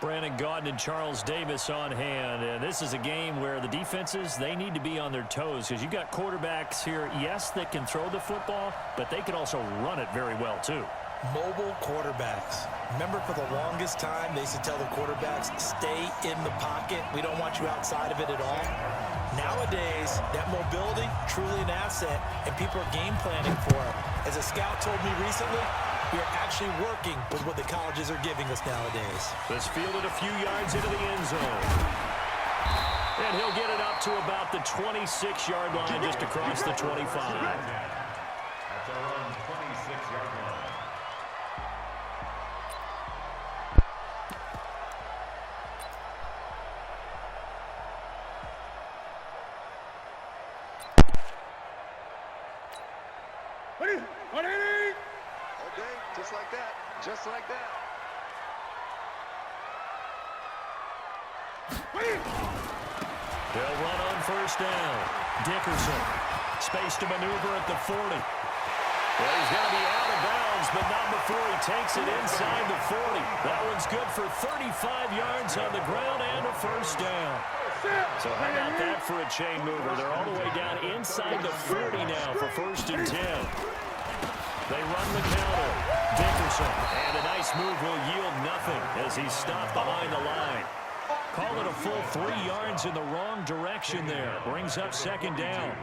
Brandon Gaudin and Charles Davis on hand. And this is a game where the defenses, they need to be on their toes because you've got quarterbacks here, yes, that can throw the football, but they can also run it very well too. Mobile quarterbacks. Remember, for the longest time, they used to tell the quarterbacks, stay in the pocket. We don't want you outside of it at all. Nowadays, that mobility, truly an asset, and people are game planning for it. As a scout told me recently, we are actually working with what the colleges are giving us nowadays. This fielded a few yards into the end zone. And he'll get it up to about the 26-yard line, just across the 25. That's around 26-yard line. Okay, just like that. Just like that. They'll run on first down. Dickerson, space to maneuver at the 40. Well, he's going to be out of bounds, but not before he takes it inside the 40. That one's good for 35 yards on the ground and a first down. So how about that for a chain mover? They're all the way down inside the 40 now for first and 10. They run the counter. Dickerson, and a nice move will yield nothing as he's stopped behind the line. Call it a full 3 yards in the wrong direction there. Brings up second down.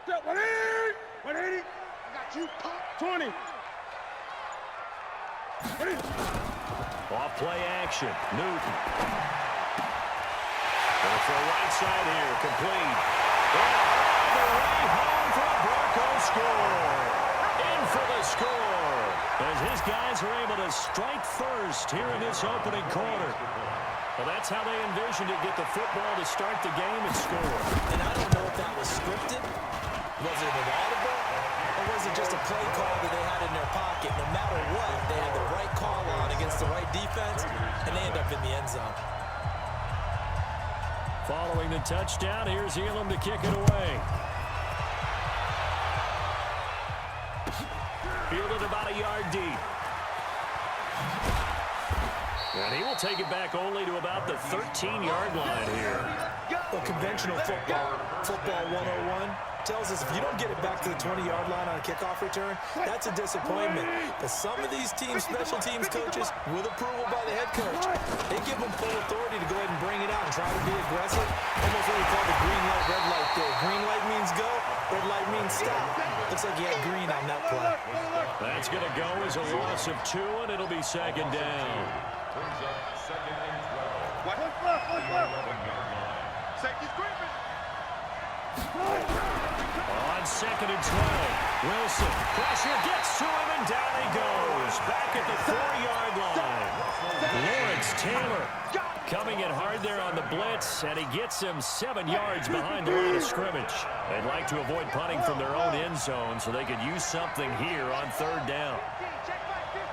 Step 180. I got you. 20. Off play action. Newton. Going for a right side here. Complete. And the way home for a Broncos score. In for the score. As his guys are able to strike first here in this opening quarter. Well, that's how they envisioned it. Get the football to start the game and score. And I don't know if that was scripted. Was it an audible? Or was it just a play call that they had in their pocket? No matter what, they had the right call on against the right defense, and they end up in the end zone. Following the touchdown, here's Elam to kick it away. Fielded about a yard deep. And he will take it back only to about the 13-yard line here. Well, conventional football 101, tells us if you don't get it back to the 20-yard line on a kickoff return, that's a disappointment. But some of these teams, special teams coaches, with approval by the head coach, they give them full authority to go ahead and bring it out and try to be aggressive. Almost what we call the green light, red light there. Green light means go, red light means stop. Looks like he had green on that play. That's going to go as a loss of 2, and it'll be second down. Brings up second and 12. What's Safety's creeping. On second and 12, Wilson. Pressure gets to him, and down he goes. Back at the 4-yard line. Lawrence Taylor coming in hard there on the blitz, and he gets him 7 yards behind the line of scrimmage. They'd like to avoid punting from their own end zone so they could use something here on third down.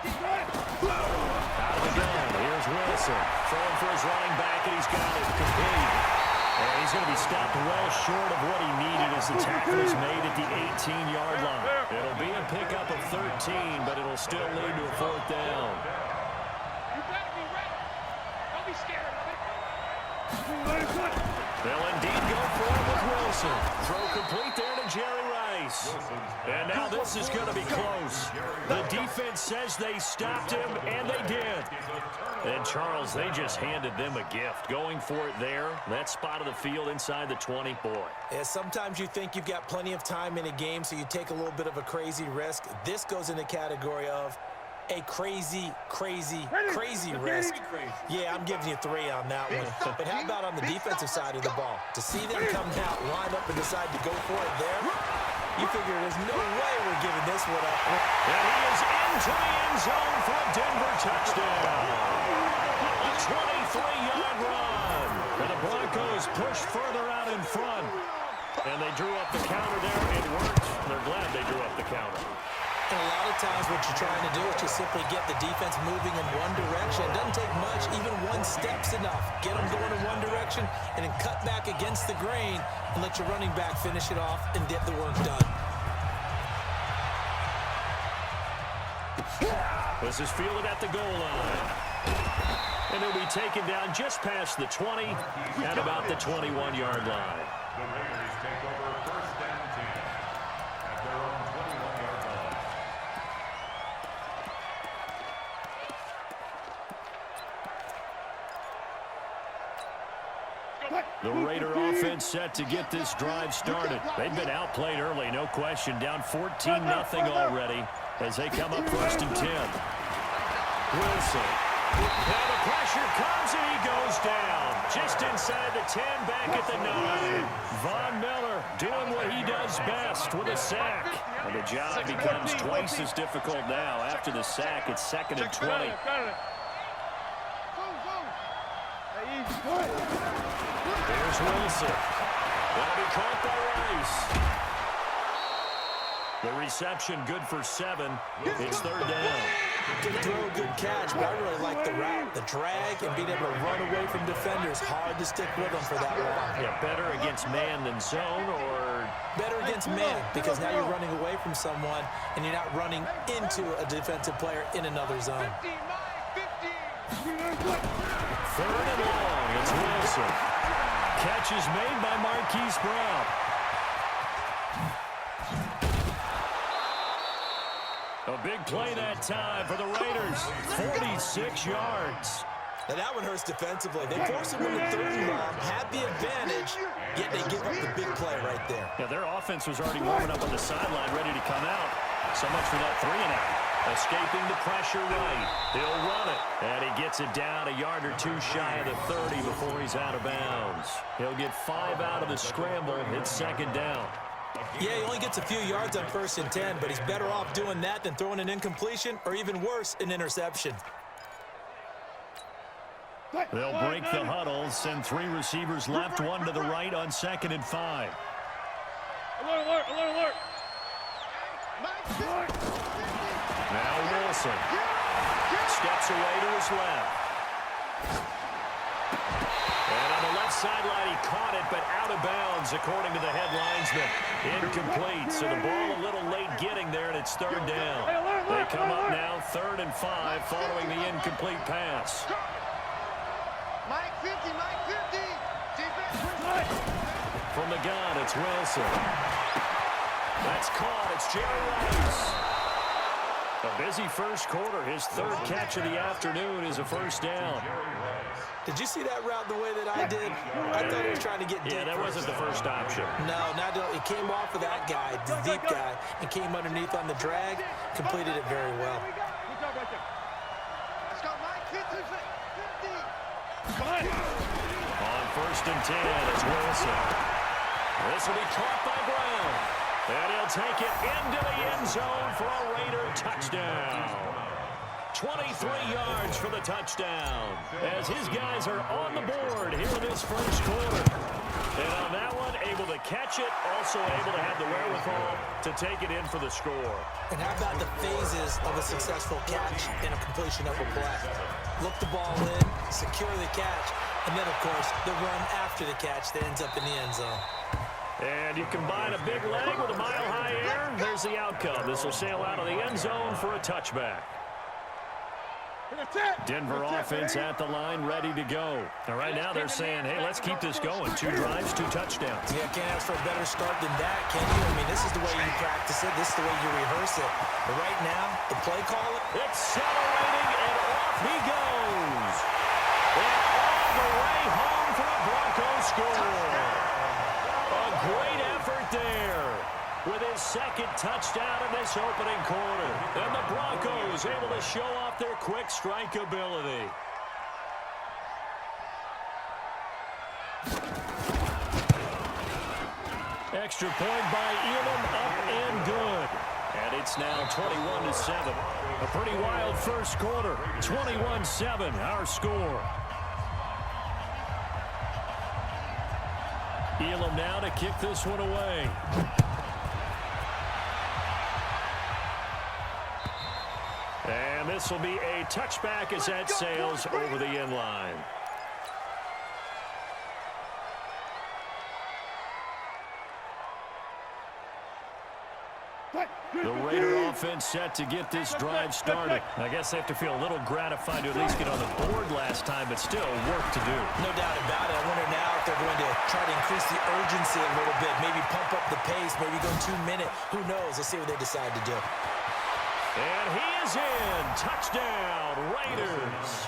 Out of the gun, here's Wilson. Throwing for his running back, and he's got it complete. And he's going to be stopped well short of what he needed as the tackle is made at the 18-yard line. It'll be a pickup of 13, but it'll still lead to a fourth down. You better be ready. Don't be scared of it. They'll indeed go for it with Wilson. Throw complete there to Jerry Rice. And now this is going to be close. The defense says they stopped him, and they did. And Charles, they just handed them a gift. Going for it there, that spot of the field inside the 20. Boy. Yeah, sometimes you think you've got plenty of time in a game, so you take a little bit of a crazy risk. This goes in the category of a crazy risk. Yeah, I'm giving you 3 on that one. But how about on the defensive side of the ball? To see them come out, line up, and decide to go for it there, you figure there's no way we're giving this one up. And he is into the end zone for a Denver touchdown. A 23-yard run. And the Broncos push further out in front. And they drew up the counter there. It worked. They're glad they drew up the counter. And a lot of times what you're trying to do is just simply get the defense moving in one direction. It doesn't take much. Even one step's enough. Get them going in one direction and then cut back against the grain and let your running back finish it off and get the work done. This is fielded at the goal line. And he'll be taken down just past the 20 at about the 21-yard line. The Raiders take over first and 10 at their own 21-yard line. The Raider offense set to get this drive started. They've been outplayed early, no question. Down 14-0 already as they come up first and 10. Wilson. Now the pressure comes and he goes down. Just inside the 10, back at the 9. Von Miller doing what he does best with a sack. And the job becomes twice as difficult now. After the sack, it's 2nd and 20. Here's Wilson. That'll be caught by Rice. The reception good for 7. It's 3rd down. Good throw, good catch, but I really like the route, the drag, and being able to run away from defenders. Hard to stick with them for that long. Yeah, better against man than zone, or? Better against man, because now you're running away from someone, and you're not running into a defensive player in another zone. 3rd and long, it's Wilson. Catch is made by Marquise Brown. A big play that time for the Raiders. 46 yards. And that one hurts defensively. They forced him in the 3rd and long, had the advantage, yet they give up the big play right there. Yeah, their offense was already warming up on the sideline, ready to come out. So much for that 3-and-out. Escaping the pressure right. He'll run it. And he gets it down a yard or two shy of the 30 before he's out of bounds. He'll get 5 out of the scramble. It's 2nd down. Yeah, he only gets a few yards on 1st and 10, but he's better off doing that than throwing an incompletion or even worse, an interception. They'll break the huddle, send 3 receivers left, 1 to the right on 2nd and 5. Alert, alert, alert, alert. Now Wilson steps away to his left. And on the left sideline, he caught it, but out of bounds, according to the head linesman. Incomplete, so the ball a little late getting there, and it's 3rd down. They come up now 3rd and 5 following the incomplete pass. Mike 50, Mike 50. Defense. From the gun, it's Wilson. That's caught. It's Jerry Rice. A busy first quarter. His 3rd catch of the afternoon is a first down. Did you see that route the way that I did? I thought he was trying to get deep. Yeah, that wasn't the first option. No, it came off of that guy, the deep guy, and came underneath on the drag, completed it very well. Let's go, Mike 50. On 1st and 10, it's Wilson. This will be caught by Brown. And he'll take it into the end zone for a Raider touchdown. 23 yards for the touchdown as his guys are on the board here in this first quarter. And on that one, able to catch it, also able to have the wherewithal to take it in for the score. And how about the phases of a successful catch and a completion of a play? Look the ball in, secure the catch, and then, of course, the run after the catch that ends up in the end zone. And you combine a big leg with a mile-high air, there's the outcome. This will sail out of the end zone for a touchback. Denver offense at the line, ready to go. And right now they're saying, hey, let's keep this going. 2 drives, 2 touchdowns. Yeah, can't ask for a better start than that, can you? I mean, this is the way you practice it. This is the way you rehearse it. But right now, the play caller, accelerating, and off he goes. And all the way home for a Broncos score. A great effort there with his 2nd touchdown in this opening quarter. And the Broncos able to show off their quick strike ability. Extra point by Elam, up and good. And it's now 21-7. A pretty wild first quarter. 21-7, our score. Elam now to kick this one away. this will be a touchback as that sails over the end line. The Raider offense set to get this drive started. I guess they have to feel a little gratified to at least get on the board last time, but still work to do. No doubt about it. I wonder now if they're going to try to increase the urgency a little bit, maybe pump up the pace, maybe go 2-minute. Who knows? Let's see what they decide to do. And he is in. Touchdown, Raiders.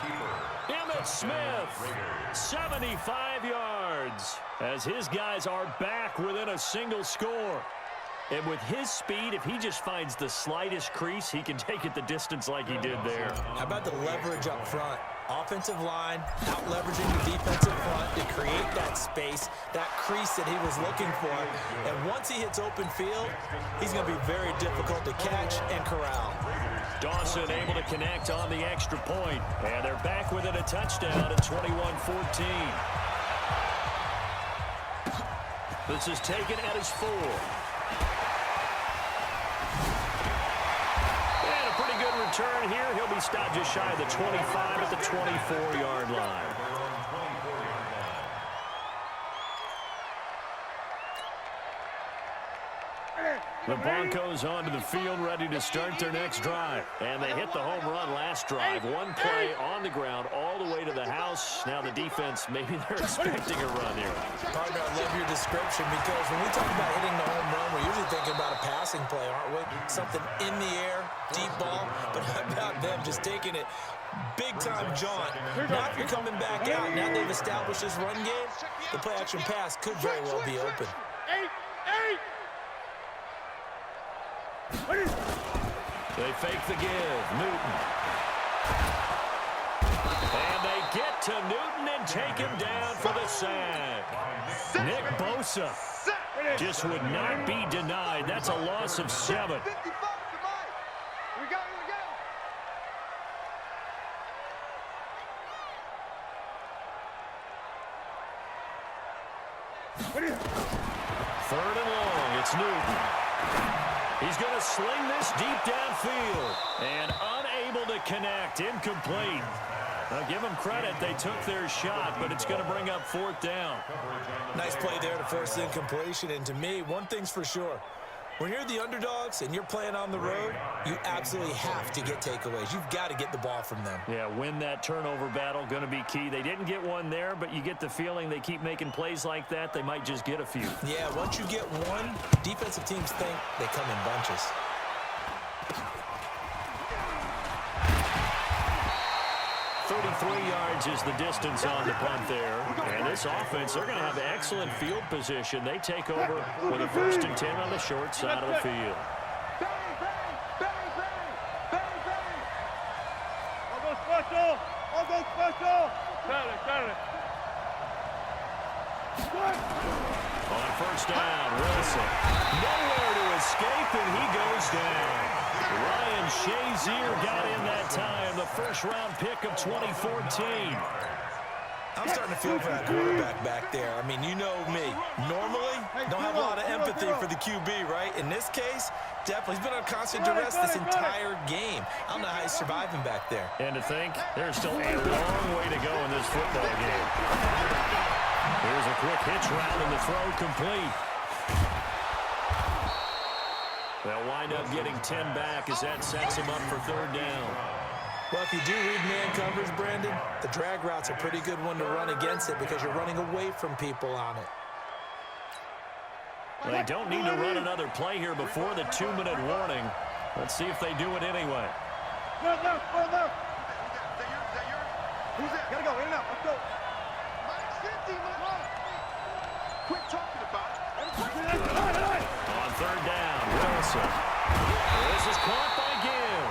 Emmitt Smith, 75 yards, as his guys are back within a single score. And with his speed, if he just finds the slightest crease, he can take it the distance like he did there. How about the leverage up front? Offensive line, out-leveraging the defensive front to create that space, that crease that he was looking for. And once he hits open field, he's going to be very difficult to catch and corral. Dawson able to connect on the extra point. And they're back within a touchdown at 21-14. This is taken at his 4. Return here. He'll be stopped just shy of the 25 at the 24-yard line. The Broncos onto the field, ready to start their next drive. And they hit the home run last drive. One play on the ground all the way to the house. Now the defense, maybe they're expecting a run here. Partner, I love your description, because when we talk about hitting the home run, we're usually thinking about a passing play, aren't we? Something in the air, deep ball. But how about them just taking it big-time jaunt? Now if you're coming back out, now they've established this run game, the play-action pass could very well be open. They fake the give. Newton. And they get to Newton and take him down for the sack. Nick Bosa just would not be denied. That's a loss of 7. Third and long. It's Newton. He's going to sling this deep downfield. And unable to connect. Incomplete. Now, give them credit. They took their shot, but it's going to bring up 4th down. Nice play there to force the incompletion. And to me, one thing's for sure. When you're the underdogs and you're playing on the road, you absolutely have to get takeaways. You've got to get the ball from them. Yeah, win that turnover battle, going to be key. They didn't get one there, but you get the feeling they keep making plays like that, they might just get a few. Yeah, once you get one, defensive teams think they come in bunches. 33 yards is the distance on the punt there. And this offense, they're going to have excellent field position. They take over with a 1st and 10 on the short side of the field. On 1st down, Wilson. Nowhere to escape, and he goes down. Ryan Shazier got in that time, the 1st-round pick of 2014. I'm starting to feel for that quarterback back there. I mean, you know me. Normally, don't have a lot of empathy for the QB, right? In this case, definitely. He's been on constant duress this entire game. I don't know how he's surviving back there. And to think, there's still a long way to go in this football game. Here's a quick hitch route, and the throw complete. They'll wind up getting 10 back as that sets them up for 3rd down. Well, if you do read man coverage, Brandon, the drag route's a pretty good one to run against it because you're running away from people on it. They don't need to run another play here before the 2-minute warning. Let's see if they do it anyway. Who's that? Gotta go, in and out, let's go. Mike's 50, quit talking about it. On 3rd down, Wilson. This is caught by Gill.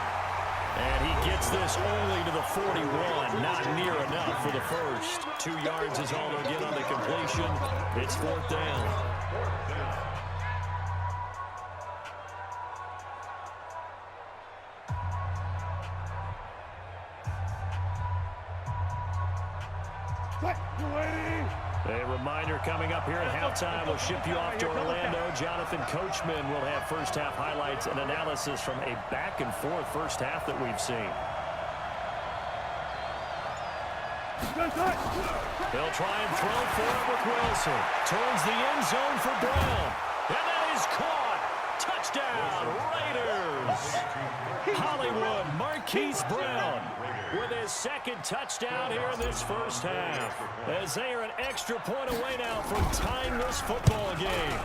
And he gets this only to the 41. Not near enough for the 1st. 2 yards is all they'll get on the completion. It's 4th down. A reminder coming up here at halftime. We'll ship you off to Orlando. Jonathan Coachman will have 1st half highlights and analysis from a back-and-forth 1st half that we've seen. They'll try and throw for it with Wilson. Turns the end zone for Brown. And that is caught. Touchdown, Raiders. Hollywood Marquise Brown with his second touchdown here in this first half, as they are an extra point away now from tying this football game.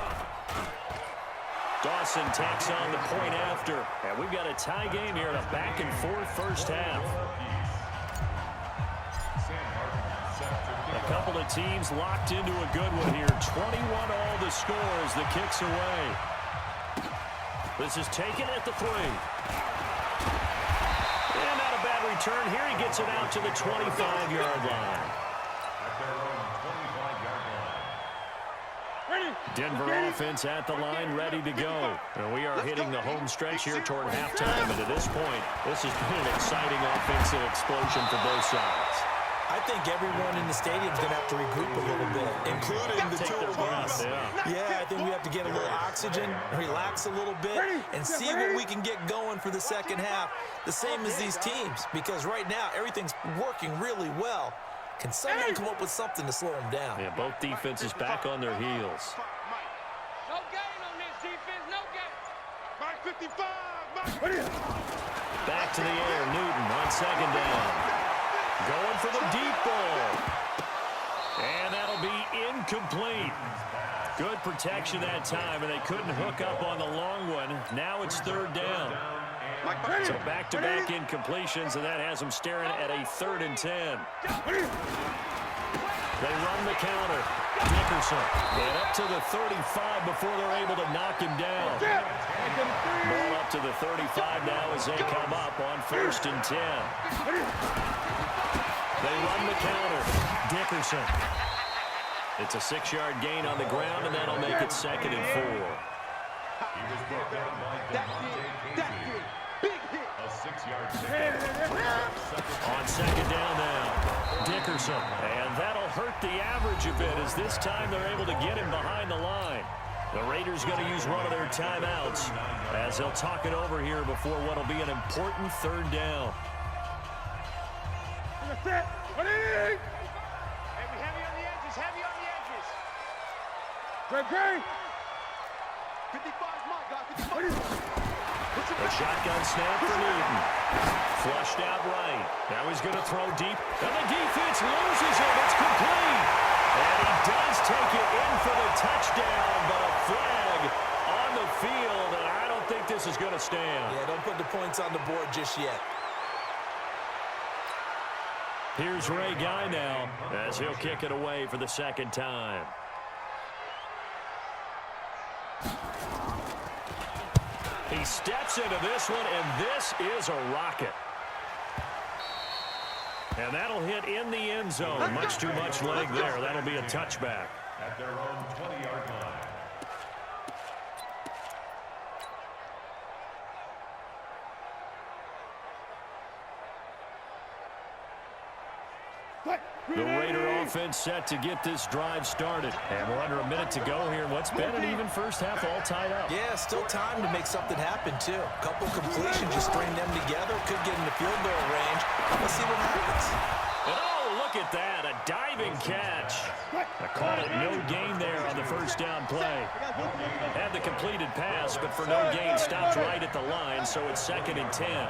Dawson tacks on the point after, and we've got a tie game here in a back-and-forth first half. A couple of teams locked into a good one here. 21 all the score as the kick's away. This is taken at the 3. And not a bad return here. He gets it out to the 25-yard line. Denver offense at the line, ready to go. And we are hitting the home stretch here toward halftime. And at this point, this has been an exciting offensive explosion for both sides. I think everyone in the stadium is going to have to regroup a little bit, including the two of us. Yeah, I think we have to get a little oxygen, relax a little bit, and see what we can get going for the second half, the same as these teams, because right now everything's working really well. Can someone come up with something to slow them down? Yeah, both defenses back on their heels. No gain on this defense, no gain. Mark 55, Back to the air, Newton on second down. Going for the deep ball. And that'll be incomplete. Good protection that time, and they couldn't hook up on the long one. Now it's third down. So back-to-back incompletions, and that has them staring at a 3rd and 10. They run the counter. Dickerson. And up to the 35 before they're able to knock him down. Ball up to the 35 now as they come up on 1st and 10. They run the counter. Dickerson. It's a 6-yard gain on the ground, and that'll make it 2nd and 4. A 6-yard second. On second down now, Dickerson. And that'll hurt the average a bit as this time they're able to get him behind the line. The Raiders going to use one of their timeouts as they'll talk it over here before what will be an important 3rd down. Hey, we heavy on the edges, heavy on the edges. Great. 55's my guy, 55. A shotgun snap for Newton. Flushed out right. Now he's going to throw deep. And the defense loses it. It's complete. And he does take it in for the touchdown, but a flag on the field, and I don't think this is going to stand. Yeah, don't put the points on the board just yet. Here's Ray Guy now as he'll kick it away for the 2nd time. He steps into this one, and this is a rocket. And that'll hit in the end zone. Much too much leg there. That'll be a touchback. At their own 20-yard line. The Raider offense set to get this drive started. And we're under a minute to go here. What's been an even first half all tied up. Yeah, still time to make something happen, too. A couple completions, just string them together. Could get into field goal range. Let's see what happens. And oh, look at that. A diving catch. I call it no gain there on the first down play. Had the completed pass, but for no gain, stopped right at the line, so it's 2nd and 10.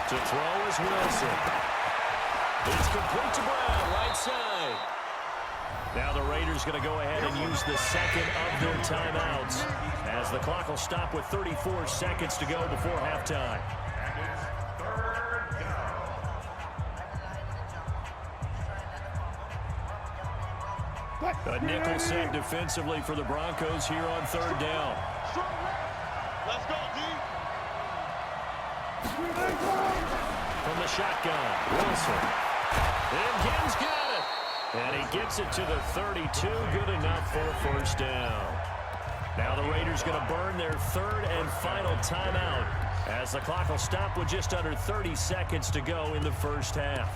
To throw is Wilson. It's complete to Brown, right side. Now the Raiders going to go ahead and use the second of their timeouts as the clock will stop with 34 seconds to go before halftime. And it's 3rd down. A nickel set defensively for the Broncos here on 3rd down. Let's go, D. From the shotgun, Wilson. And Gibbs got it. And he gets it to the 32. Good enough for a first down. Now the Raiders going to burn their 3rd and final timeout as the clock will stop with just under 30 seconds to go in the first half.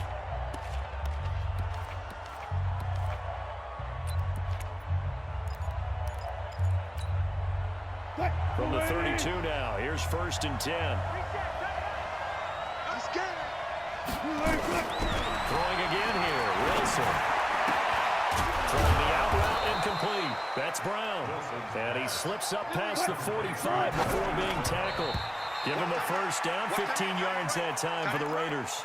From the 32 now, here's 1st and 10. Let's get it. Throwing again here, Wilson. Throwing the out route incomplete. That's Brown. And he slips up past the 45 before being tackled. Give him the first down, 15 yards that time for the Raiders.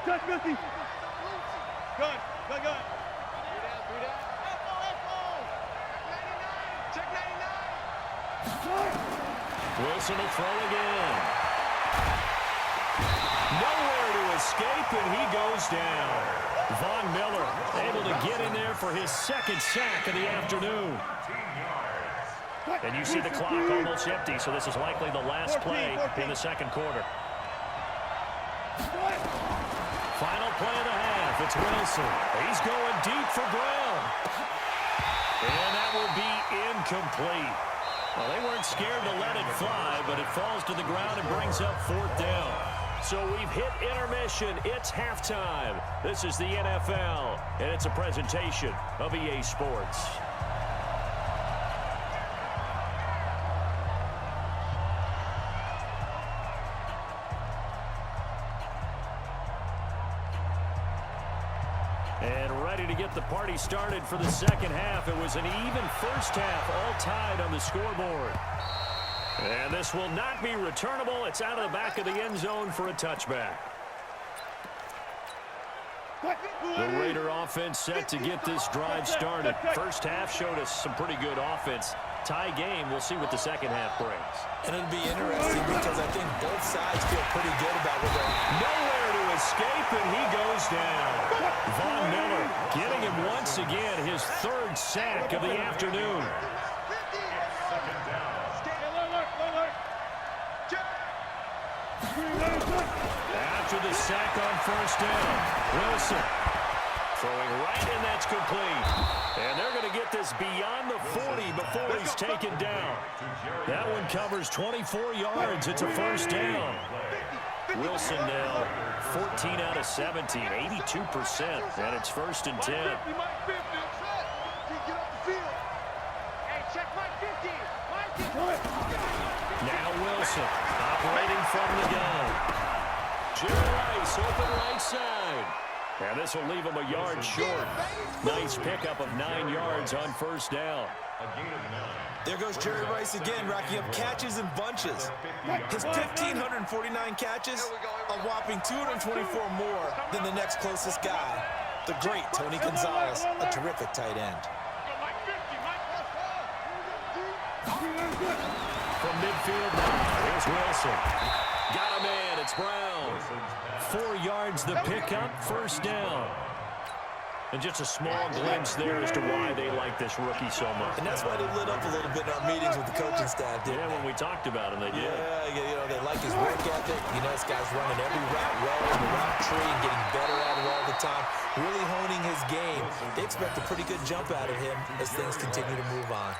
Touch Missy. Gun. Check 99. Wilson will throw again. Nowhere to escape, and he goes down. Von Miller able to get in there for his second sack of the afternoon. And you see the clock almost empty, so this is likely the last play in the second quarter. Final play of the half. It's Wilson. He's going deep for Brown. And that will be incomplete. Well, they weren't scared to let it fly, but it falls to the ground and brings up fourth down. So we've hit intermission. It's halftime. This is the NFL, and it's a presentation of EA Sports. And ready to get the party started for the second half. It was an even first half, all tied on the scoreboard. And this will not be returnable. It's out of the back of the end zone for a touchback. The Raider offense set to get this drive started. First half showed us some pretty good offense. Tie game, we'll see what the second half brings. And it'll be interesting because I think both sides feel pretty good about what they're... Nowhere to escape, and he goes down. Von Miller getting him once again, his third sack of the afternoon. After the sack on first down, Wilson throwing right, and that's complete. And they're going to get this beyond the 40 before he's taken down. That one covers 24 yards. It's a first down. Wilson now 14 out of 17, 82%, and it's first and 10. Now Wilson operating from the gun. Jerry Rice open right side. And this will leave him a yard short. Nice pickup of 9 yards on first down. There goes Jerry Rice again, racking up catches in bunches. His 1,549 catches, a whopping 224 more than the next closest guy, the great Tony Gonzalez, a terrific tight end. From midfield now, here's Wilson. Got a man, it's Brown. 4 yards the pickup, first down. And just a small glimpse there as to why they like this rookie so much. And that's why they lit up a little bit in our meetings with the coaching staff, didn't they? When we talked about him, they did. Yeah, you know, they like his work ethic. You know, this guy's running every route well in the route tree and getting better at it all the time, really honing his game. They expect a pretty good jump out of him as things continue to move on.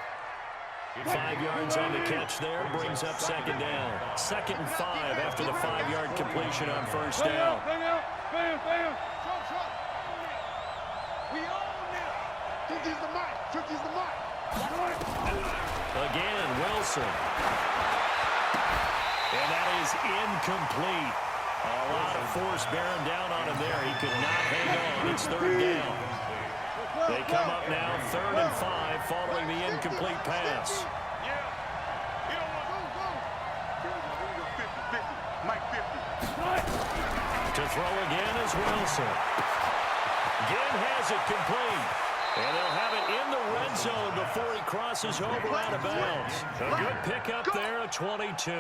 5 yards on the catch there, brings up second down. 2nd and 5 after the 5-yard completion on first down. Again, Wilson. And that is incomplete. A lot of force bearing down on him there. He could not hang on. It's third down. They come up now, 3rd and 5, following the incomplete pass. To throw again is Wilson. Again has it complete. And they'll have it in the red zone before he crosses over out of bounds. A good pickup there, a 22.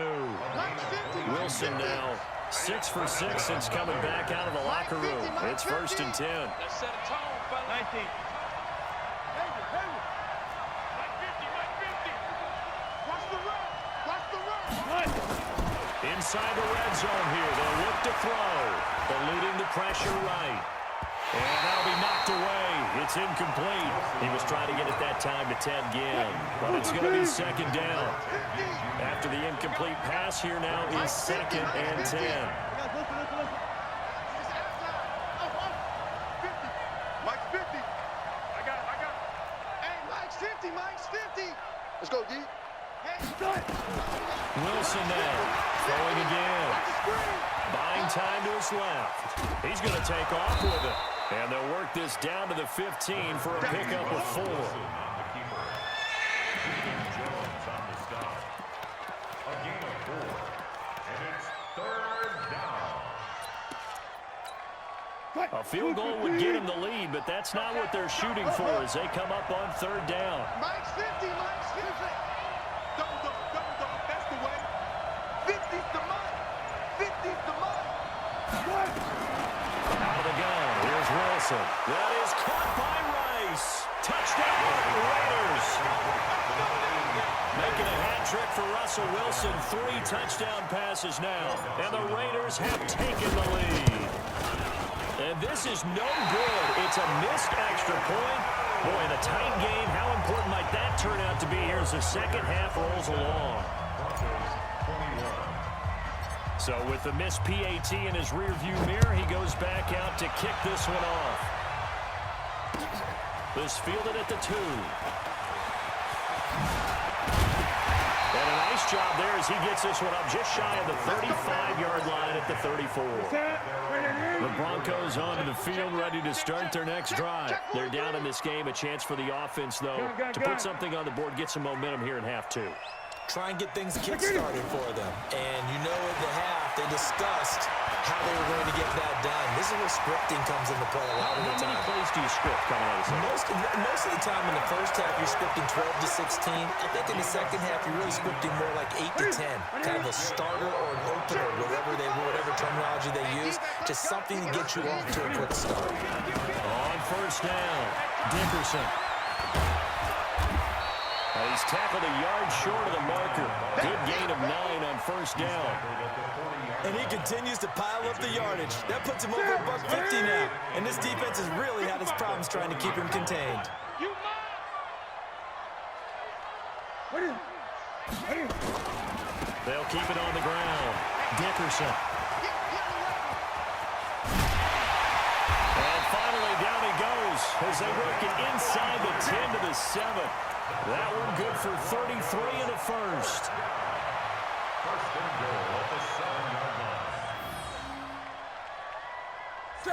Wilson now 6 for 6 since coming back out of the locker room. It's 1st and 10. Let's set a tone, fella. 19. Inside the red zone here, they'll look to throw, eluding the pressure right. And that'll be knocked away. It's incomplete. He was trying to get it that time to Ted Ginn, but it's going to be second down. After the incomplete pass here now is 2nd and 10. 50. Let's go, D. Wilson now. Throwing again. Buying time to his left. He's going to take off with it. And they'll work this down to the 15 for a pickup of 4. A field goal would get him the lead, but that's not what they're shooting for as they come up on 3rd down. Mike's 50, Mike's 50. Double, that's the way. 50's the Mike. 50's the Mike. Out of the gun, here's Wilson. That is caught by Rice. Touchdown, Raiders. Making a hat trick for Russell Wilson. 3 touchdown passes now, and the Raiders have taken the lead. And this is no good. It's a missed extra point. Boy, in a tight game, how important might that turn out to be here as the second half rolls along? So with the missed PAT in his rearview mirror, he goes back out to kick this one off. This fielded at the 2. And a nice job there as he gets this one up just shy of the 35-yard line at the 34. The Broncos onto the field ready to start their next drive. They're down in this game. A chance for the offense, though, to put something on the board, get some momentum here in half 2. Try and get things kick-started for them. And you know at the half, they discussed how they were going to get that done. This is where scripting comes into play a lot of the time. How many plays do you script coming out of this? Most of the time in the first half, you're scripting 12 to 16. I think in the second half, you're really scripting more like 8 to 10. Kind of a starter or an opener, whatever terminology they use. Just something to get you off to a quick start. On 1st down, Dickerson. He's tackled a yard short of the marker. Good gain of 9 on 1st down. And he continues to pile up the yardage. That puts him over $150 now. And this defense has really had its problems trying to keep him contained. They'll keep it on the ground. Dickerson. And finally down he goes as they work it inside the 10 to the 7. That one good for 33 in the 1st. First and goal at the 7-yard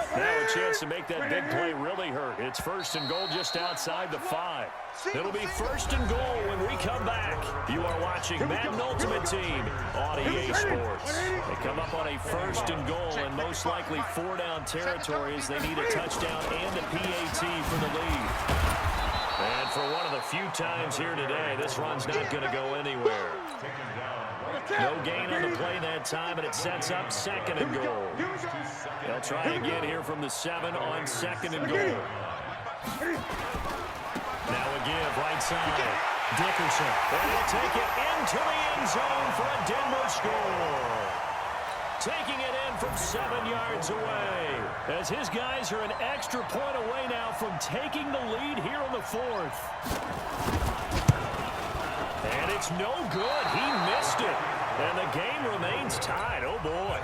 line. Now a chance to make that big play really hurt. It's 1st and goal just outside the 5. It'll be 1st and goal when we come back. You are watching Madden Ultimate Team on EA Sports. They come up on a 1st and goal in most likely 4-down territories. They need a touchdown and a PAT for the lead. And for one of the few times here today, this run's not going to go anywhere. No gain on the play that time, and it sets up 2nd and goal. They'll try again here from the 7 on 2nd and goal. Now a give right side. Dickerson. And he'll take it into the end zone for a Denver score. Taking it in from 7 yards away. As his guys are an extra point away now from taking the lead here in the 4th. And it's no good. He missed it. And the game remains tied. Oh, boy.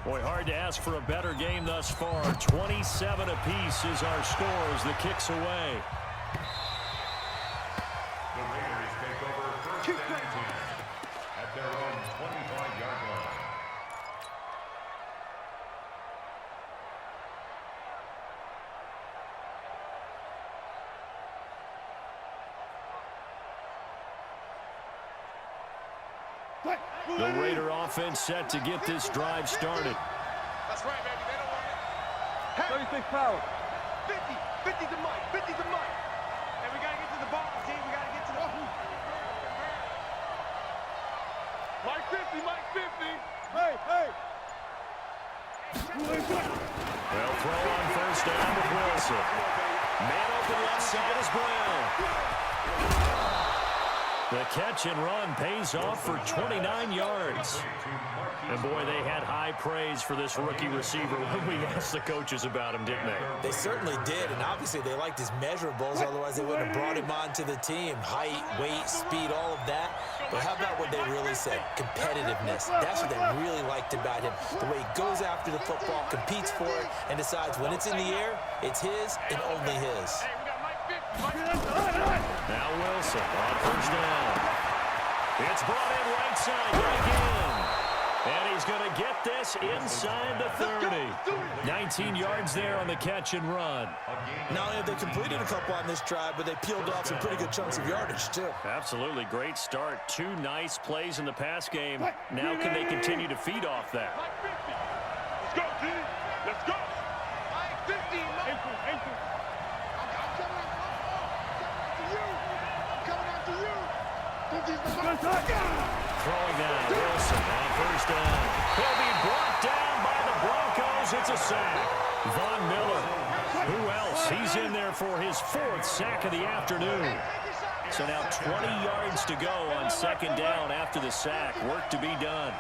Boy, hard to ask for a better game thus far. 27 apiece is our score as the kick's away. The Raiders take over 1st and 10 at their own 25-yard line. The Raider offense set to get this drive started. That's right, baby. They don't want it. 36 power. 50 to Mike. 50 to Mike. And we got to get to the ball, team. We got to get to the ball. Mike 50, Mike 50. Hey. They'll throw on 1st down with Wilson. Man open left side is Brown. The catch and run pays off for 29 yards. And, boy, they had high praise for this rookie receiver when we asked the coaches about him, didn't they? They certainly did, and obviously they liked his measurables, otherwise they wouldn't have brought him onto the team. Height, weight, speed, all of that. But how about what they really said? Competitiveness. That's what they really liked about him. The way he goes after the football, competes for it, and decides when it's in the air, it's his and only his. Now Wilson on first down. It's brought in right side yet again. And he's going to get this inside the 30. 19 yards there on the catch and run. Not only have they completed a couple on this drive, but they peeled off some pretty good chunks of yardage, too. Absolutely great start. 2 nice plays in the pass game. Now can they continue to feed off that? Let's go, G. Let's go. 50, Throwing down, Wilson on first down. He'll be brought down by the Broncos. It's a sack. Von Miller. Who else? He's in there for his 4th sack of the afternoon. So now 20 yards to go on second down after the sack. Work to be done.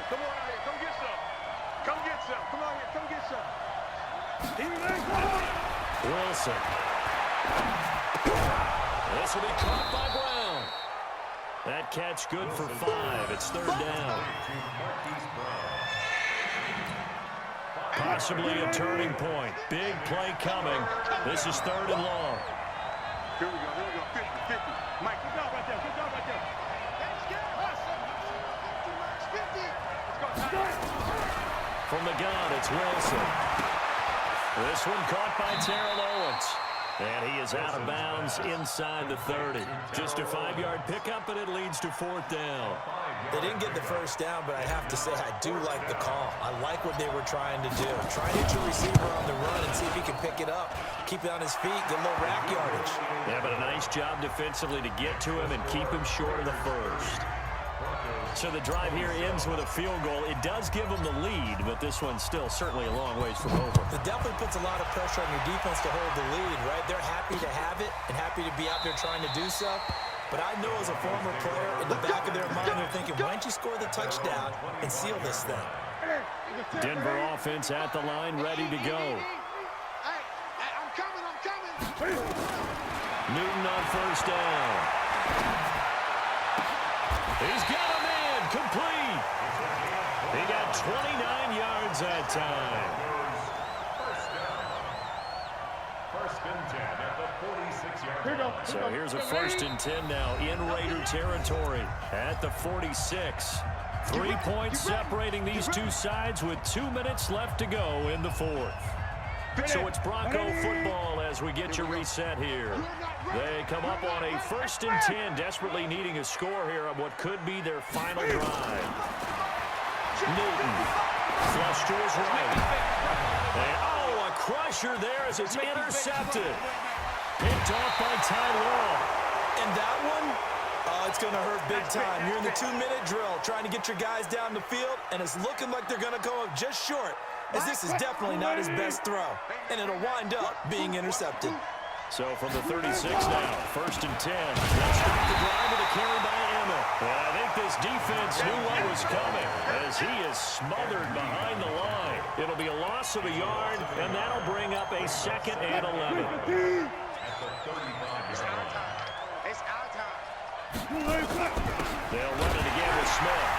Come on out here. Come get some. Come get some. Come on here. Come get some. Wilson. This will be caught by Brown. That catch good for 5. It's third down. Possibly a turning point. Big play coming. This is third and long. Here we go. 50, 50. Mike, good job right there. Good job right there. From the gun, it's Wilson. This one caught by Terrell Owens. And he is out of bounds inside the 30. Just a 5-yard pickup, and it leads to 4th down. They didn't get the first down, but I have to say I do like the call. I like what they were trying to do. Try to hit your receiver on the run and see if he can pick it up. Keep it on his feet, get a little rack yardage. Yeah, but a nice job defensively to get to him and keep him short of the first. So the drive here ends with a field goal. It does give them the lead, but this one's still certainly a long ways from over. It definitely puts a lot of pressure on your defense to hold the lead, right? They're happy to have it and happy to be out there trying to do so. But I know as a former player, in the back of their mind, they're thinking, why don't you score the touchdown and seal this thing? Denver offense at the line, ready to go. Hey, I'm coming. Newton on first down. He's got him in, complete. He got 29 yards that time. First and 10 at the 46-yard line. So here's a 1st and 10 now in Raider territory at the 46. 3 points separating these two sides with 2 minutes left to go in the 4th. So it's Bronco football as we get your reset here. They come up on a 1st and 10, desperately needing a score here on what could be their final drive. Newton, flush to his right. And, a crusher there as it's intercepted. Picked off by Ty Law. And that one, it's going to hurt big time. You're in the 2-minute drill trying to get your guys down the field, and it's looking like they're going to go up just short, as this is definitely not his best throw, and it'll wind up being intercepted. So from the 36 now, 1st and 10. Let's start the drive with a carry by Emmett. And I think this defense knew what was coming as he is smothered behind the line. It'll be a loss of a yard, and that'll bring up a 2nd and 11. It's our time. They'll run it again with Smith.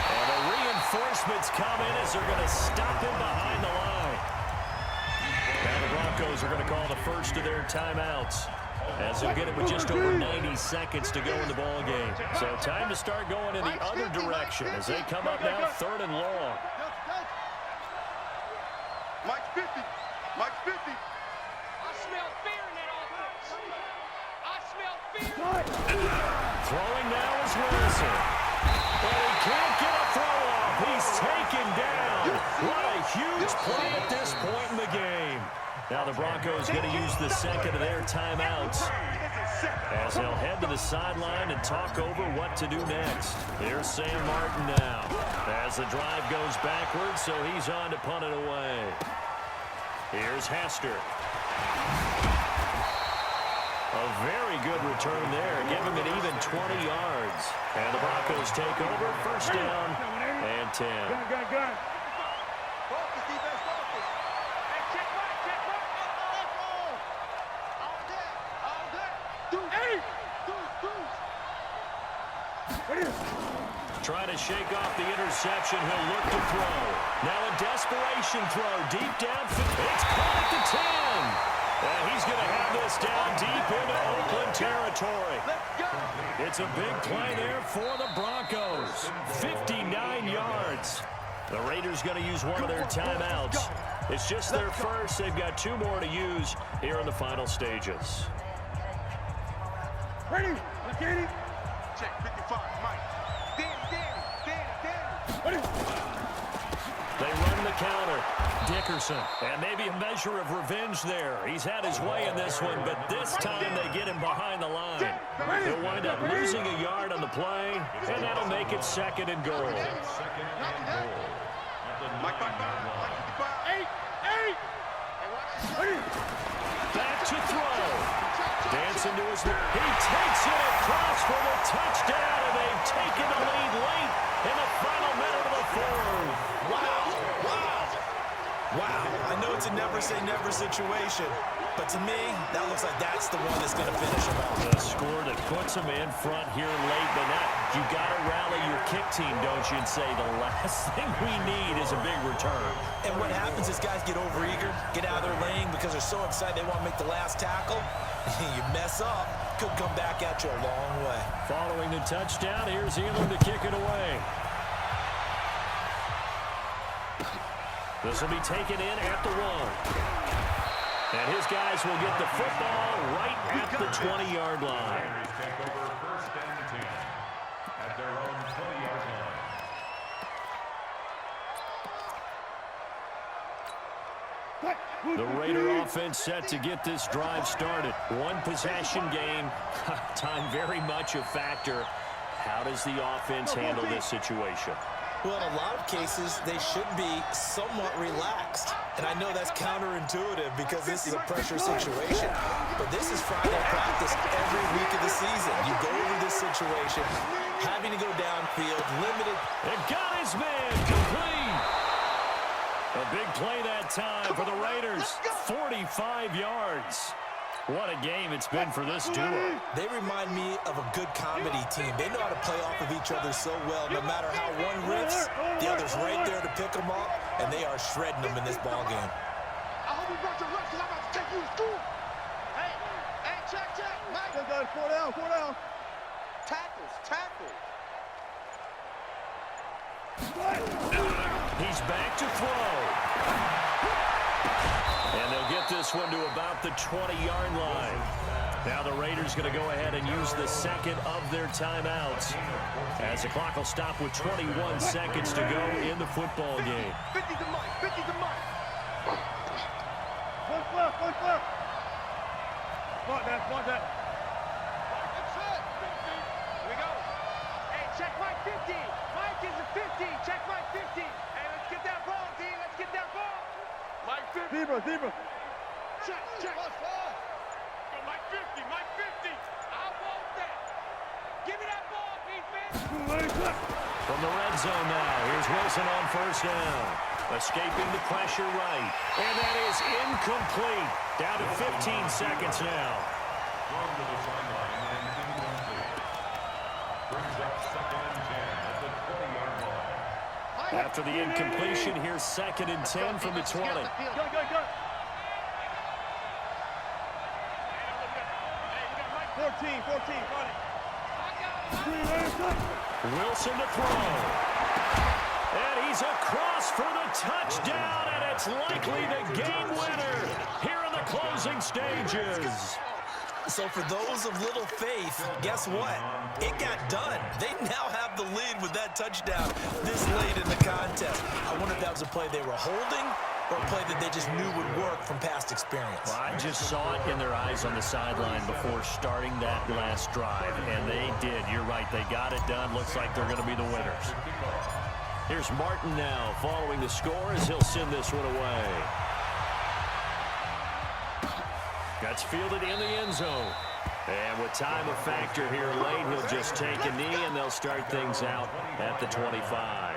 And the reinforcements come in as they're going to stop him behind the line. Now the Broncos are going to call the first of their timeouts as they'll get it with just over 90 seconds to go in the ball game. So time to start going in the other direction as they come up now 3rd and long. Mike's 50. Mike's 50. I smell fear in that offense. I smell fear. Throwing now is Wilson. But he can't get a throw off. He's taken down. What a huge play at this point in the game. Now the Broncos going to use the 2nd of their timeouts as they'll head to the sideline and talk over what to do next. Here's Sam Martin now as the drive goes backwards, so he's on to punt it away. Here's Hester. A Very good return there. Give him an even 20 yards. And the Broncos take over. First down and 10. Focus, defense, focus. Hey, check right, check right. All day. Deuce. Trying to shake off the interception. He'll look to throw. Now a desperation throw. Deep down. It's caught at the 10. And he's going to have this down deep into Oakland territory. It's a big play there for the Broncos. 59 yards. The Raiders going to use one of their timeouts. It's just their first. They've got 2 more to use here in the final stages. Ready? Danny. Check 55, Mike. Danny. They run the counter. Dickerson. And maybe a measure of revenge there. He's had his way in this one, but this time they get him behind the line. He'll wind up losing a yard on the play, and that'll make it 2nd and goal. Mike 55. 8. Back to throw. Dancing to his... He takes it across for the touchdown, and they've taken the lead late in the final minute of the 4th. Wow, I know it's a never-say-never situation, but to me, that looks like that's the one that's going to finish him off. The score that puts him in front here late, but now you got to rally your kick team, don't you, and say the last thing we need is a big return. And what happens is guys get overeager, get out of their lane because they're so excited they want to make the last tackle. You mess up, could come back at you a long way. Following the touchdown, here's Elam to kick it away. This will be taken in at the 1. And his guys will get the football right at the 20-yard line. Take over first and 10 at their own 20-yard line. The Raider offense set to get this drive started. One possession game. Time very much a factor. How does the offense handle this situation? Well, in a lot of cases, they should be somewhat relaxed. And I know that's counterintuitive because this is a pressure situation. But this is Friday practice every week of the season. You go over this situation, having to go downfield, limited. And got his man complete. A big play that time for the Raiders. 45 yards. What a game it's been for this duo. They remind me of a good comedy team. They know how to play off of each other so well. No matter how one riffs, the other's right there to pick them up, and they are shredding them in this ball game. I hope you brought your reps because I'm about to take you to school. Hey, check. Mike. 4 down. Tackles. He's back to throw. And they'll get this one to about the 20-yard line. Now the Raiders going to go ahead and use the second of their timeouts as the clock will stop with 21 seconds to go in the football game. 50 to Mike. One flip. Spot that. Here we go. Hey, check Mike 50. Mike is a 50. Check Mike 50. Hey, let's get that ball, D. Let's get that ball. Mike 50. Zebra. Check. Go, Mike 50. I want that. Give me that ball, defense. From the red zone now, here's Wilson on first down. Escaping the pressure right. And that is incomplete. Down to 15 seconds now. Thrown to the sideline and incomplete. Brings up 2nd and 10 at the 20-yard line. After the incompletion, here's 2nd and 10 from the 20. Go. Hey, we got Mike 14, got it. Wilson to throw. And he's across for the touchdown, and it's likely the game winner here in the closing stages. So for those of little faith, guess what? It got done. They now have the lead with that touchdown this late in the contest. I wonder if that was a play they were holding or a play that they just knew would work from past experience. Well, I just saw it in their eyes on the sideline before starting that last drive, and they did. You're right. They got it done. Looks like they're going to be the winners. Here's Martin now following the score as he'll send this one away. That's fielded in the end zone. And with time a factor here late, he'll just take a knee, and they'll start things out at the 25.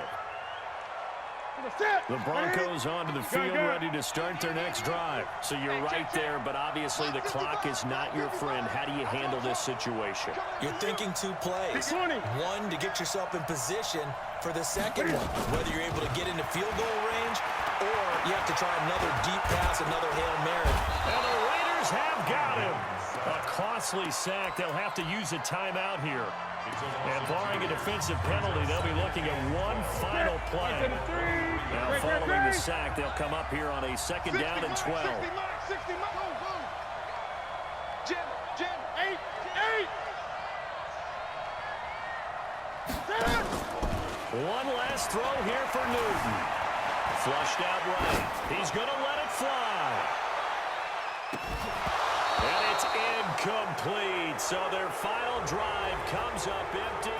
The Broncos onto the field, ready to start their next drive. So you're right there, but obviously the clock is not your friend. How do you handle this situation? You're thinking two plays. One, to get yourself in position for the second one, whether you're able to get into field goal range or you have to try another deep pass, another Hail Mary. And the Raiders have got him. A costly sack. They'll have to use a timeout here. And barring a defensive penalty, they'll be looking at one final play. Now, following the sack, they'll come up here on a second down and 12. Jim, 8. One last throw here for Newton. Flushed out right. He's going to let it fly. And it's incomplete. So their final drive comes up empty.